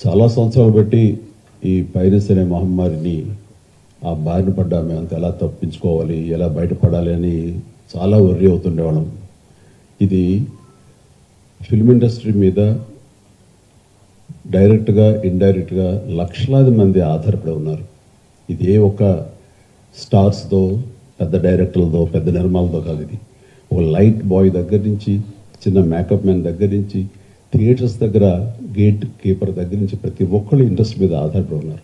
చాలా సంవత్సరాలు బట్టి ఈ పైరసీ అనే మహమ్మారిని ఆ బారిన పడ్డా మేమంతా ఎలా తప్పించుకోవాలి, ఎలా బయటపడాలి అని చాలా వర్రీ అవుతుండేవాళ్ళం. ఇది ఫిల్మ్ ఇండస్ట్రీ మీద డైరెక్ట్గా ఇండైరెక్ట్గా లక్షలాది మంది ఆధారపడి ఉన్నారు. ఇది ఏ ఒక్క స్టార్స్తో, పెద్ద డైరెక్టర్లతో, పెద్ద నిర్మాలతో కాదు. ఇది ఒక లైట్ బాయ్ దగ్గర నుంచి, చిన్న మేకప్ మ్యాన్ దగ్గర నుంచి, థియేటర్స్ దగ్గర గేట్ కీపర్ దగ్గర నుంచి ప్రతి ఒక్కళ్ళు ఇండస్ట్రీ మీద ఆధారపడి ఉన్నారు.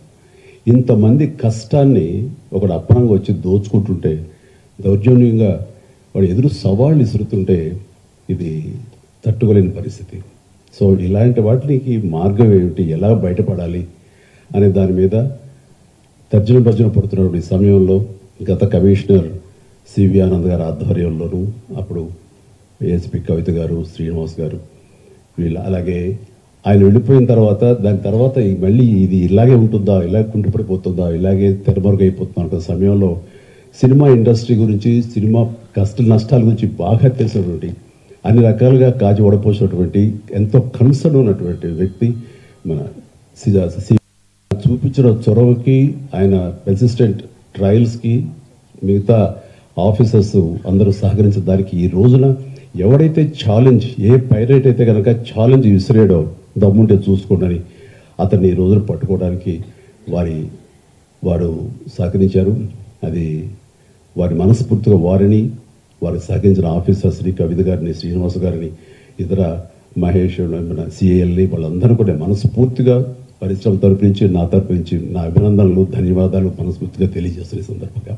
ఇంతమంది కష్టాన్ని ఒకడు అప్పనంగా వచ్చి దోచుకుంటుంటే, దౌర్జన్యంగా వాడు ఎదురు సవాళ్ళు ఇసురుతుంటే ఇది తట్టుకోలేని పరిస్థితి. సో ఇలాంటి వాటికి మార్గం ఏమిటి, ఎలా బయటపడాలి అనే దాని మీద తర్జన పడుతున్నటువంటి సమయంలో గత కమిషనర్ సివి ఆనంద్ గారి ఆధ్వర్యంలోనూ, అప్పుడు ఏఎస్పీ కవిత గారు, శ్రీనివాస్ గారు, వీళ్ళు, అలాగే ఆయన వెళ్ళిపోయిన తర్వాత దాని తర్వాత మళ్ళీ ఇది ఇలాగే ఉంటుందా, ఇలాగే కుంటుపడిపోతుందా, ఇలాగే తెరమరుగైపోతుందా అనుకున్న సమయంలో సినిమా ఇండస్ట్రీ గురించి, సినిమా కష్ట నష్టాల గురించి బాగా తెలిసినటువంటి, అన్ని రకాలుగా కాచి ఓడపోసినటువంటి, ఎంతో కన్సర్న్ ఉన్నటువంటి వ్యక్తి మన చూపించిన చొరవకి, ఆయన పెర్సిస్టెంట్ ట్రయల్స్కి మిగతా ఆఫీసర్స్ అందరూ సహకరించిన దానికి ఈ రోజున ఎవడైతే ఛాలెంజ్, ఏ పైరేట్ అయితే కనుక ఛాలెంజ్ విసిరేడో దమ్ముంటే చూసుకోండి అతన్ని ఈ రోజున పట్టుకోవడానికి వారు సహకరించారు. అది వారి మనస్ఫూర్తిగా వారికి సహకరించిన ఆఫీసర్స్ని, కవిత గారిని, శ్రీనివాస్ గారిని, ఇతర మహేష్, మన సిఏఎల్ని, వాళ్ళందరూ కూడా మనస్ఫూర్తిగా పరిశ్రమ తరపు నుంచి, నా తరపు నుంచి నా అభినందనలు, ధన్యవాదాలు మనస్ఫూర్తిగా తెలియజేస్తున్న సందర్భంగా